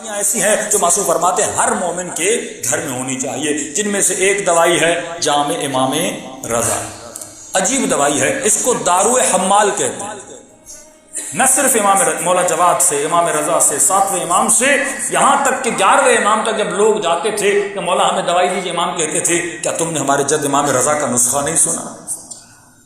ایسی ہیں جو معصوم فرماتے ہیں ہر مومن کے گھر میں ہونی چاہیے، جن میں سے ایک دوائی ہے جام امام رضا، عجیب دوائی ہے، اس کو دارو حمال کہتے ہیں۔ نہ صرف امام مولا جواد سے، امام رضا سے، 7ویں امام سے، یہاں تک کہ 11ویں امام تک جب لوگ جاتے تھے کہ مولا ہمیں دوائی دیجیے، امام کہتے تھے کیا تم نے ہمارے جد امام رضا کا نسخہ نہیں سنا؟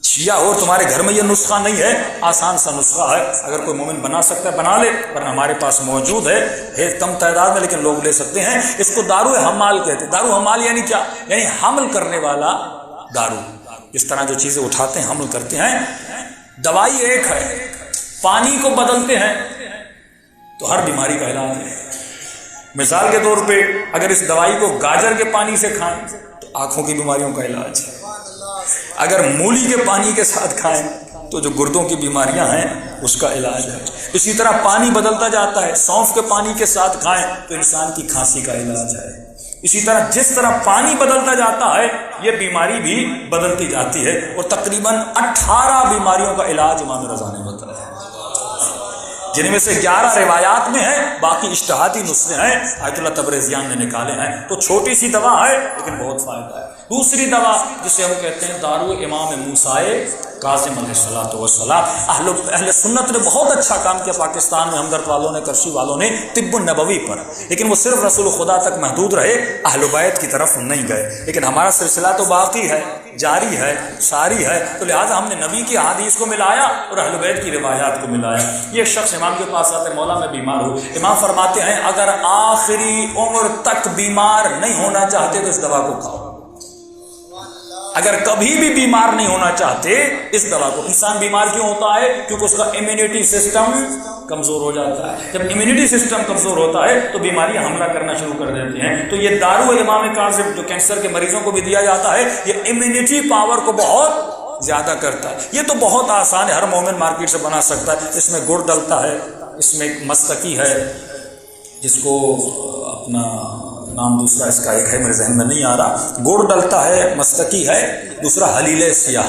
شیعہ ہو تمہارے گھر میں یہ نسخہ نہیں ہے، آسان سا نسخہ ہے، اگر کوئی مومن بنا سکتا ہے بنا لے، ورنہ ہمارے پاس موجود ہے کم تعداد میں لیکن لوگ لے سکتے ہیں۔ اس کو دارو حمال کہتے ہیں۔ دارو حمال یعنی کیا؟ یعنی حمل کرنے والا دارو، اس طرح جو چیزیں اٹھاتے ہیں حمل کرتے ہیں۔ دوائی ایک ہے، پانی کو بدلتے ہیں تو ہر بیماری کا علاج ہے۔ مثال کے طور پہ اگر اس دوائی کو گاجر کے پانی سے کھائیں تو آنکھوں کی بیماریوں کا علاج ہے، اگر مولی کے پانی کے ساتھ کھائیں تو جو گردوں کی بیماریاں ہیں اس کا علاج ہے۔ اسی طرح پانی بدلتا جاتا ہے، سونف کے پانی کے ساتھ کھائیں تو انسان کی کھانسی کا علاج ہے۔ اسی طرح جس طرح پانی بدلتا جاتا ہے یہ بیماری بھی بدلتی جاتی ہے، اور تقریباً 18 بیماریوں کا علاج امام رضا نے بتایا، جن میں سے 11 روایات میں ہیں، باقی اجتہادی نسخے ہیں آیت اللہ تبریزیان نے نکالے ہیں۔ تو چھوٹی سی دوا ہے لیکن بہت فائدہ ہے۔ دوسری دوا جسے ہم کہتے ہیں دارو امام موسیٰ کاظم علیہ الصلوۃ والسلام، اہل سنت نے بہت اچھا کام کیا پاکستان میں، ہمدرد والوں نے، کرشی والوں نے، طب النبوی پر، لیکن وہ صرف رسول خدا تک محدود رہے، اہل بیت کی طرف نہیں گئے۔ لیکن ہمارا سلسلہ تو باقی ہے، جاری ہے، ساری ہے، تو لہٰذا ہم نے نبی کی احادیث کو ملایا اور اہل بیت کی روایات کو ملایا۔ یہ شخص امام کے پاس آتے، مولا میں بیمار ہوں، امام فرماتے ہیں اگر آخری عمر تک بیمار نہیں ہونا چاہتے تو اس دوا کو کھاؤ، اگر کبھی بھی بیمار نہیں ہونا چاہتے اس دوا کو۔ انسان بیمار کیوں ہوتا ہے؟ کیونکہ اس کا امیونٹی سسٹم کمزور ہو جاتا ہے۔ جب امیونٹی سسٹم کمزور ہوتا ہے تو بیماریاں حملہ کرنا شروع کر دیتی ہیں۔ تو یہ دارو امام کاظم جو کینسر کے مریضوں کو بھی دیا جاتا ہے، یہ امیونٹی پاور کو بہت زیادہ کرتا ہے۔ یہ تو بہت آسان ہے، ہر مومن مارکیٹ سے بنا سکتا ہے۔ اس میں گڑ ڈلتا ہے، اس میں ایک مستکی ہے جس کو اپنا نام دوسرا اس کا ایک ہے میرے ذہن میں نہیں آ رہا، گڑ ڈلتا ہے، مستکی ہے، دوسرا حلیل سیاہ،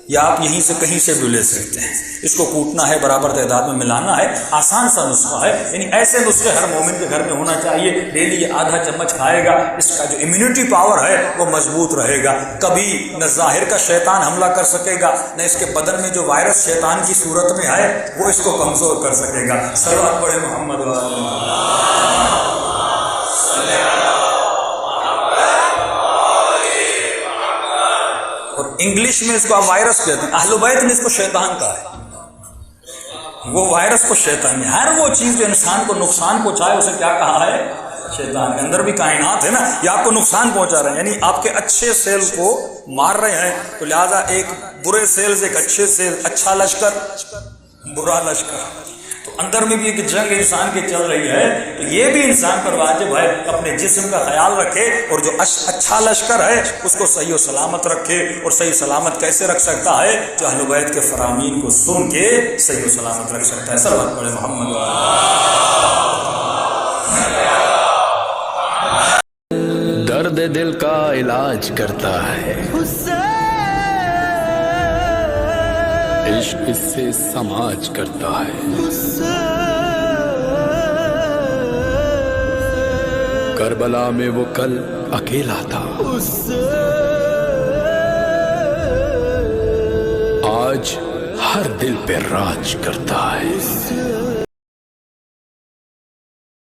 یا آپ یہیں سے کہیں سے بھی لے سکتے ہیں۔ اس کو کوٹنا ہے، برابر تعداد میں ملانا ہے، آسان سا نسخہ ہے۔ یعنی ایسے نسخے ہر مومن کے گھر میں ہونا چاہیے۔ ڈیلی یہ آدھا چمچ کھائے گا، اس کا جو امیونٹی پاور ہے وہ مضبوط رہے گا، کبھی نہ ظاہر کا شیطان حملہ کر سکے گا، نہ اس کے بدن میں جو وائرس شیطان کی صورت میں ہے وہ اس کو کمزور کر سکے گا۔ صلوات پڑھے محمد اور انگلش میں اس کو آپ وائرس کہتے ہیں، اہل بیت نے اس کو شیطان کہا ہے، وہ وائرس کو شیطان ہے۔ ہر وہ چیز جو انسان کو نقصان پہنچائے اسے کیا کہا ہے؟ شیطان۔ کے اندر بھی کائنات ہے نا، یہ آپ کو نقصان پہنچا رہے ہیں، یعنی آپ کے اچھے سیل کو مار رہے ہیں، تو لہٰذا ایک برے سیل سے ایک اچھے سیل، اچھا لشکر برا لشکر، تو اندر میں بھی ایک جنگ انسان کی چل رہی ہے۔ تو یہ بھی انسان پر واجب ہے اپنے جسم کا خیال رکھے، اور جو اچھا لشکر ہے اس کو صحیح و سلامت رکھے۔ اور صحیح سلامت کیسے رکھ سکتا ہے؟ جو اہل بیت کے فرامین کو سن کے صحیح و سلامت رکھ سکتا ہے۔ صلوات پڑھے محمد۔ درد دل کا علاج کرتا ہے عشق، اس سے سماج کرتا ہے۔ کربلا میں وہ کل اکیلا تھا، آج ہر دل پہ راج کرتا ہے۔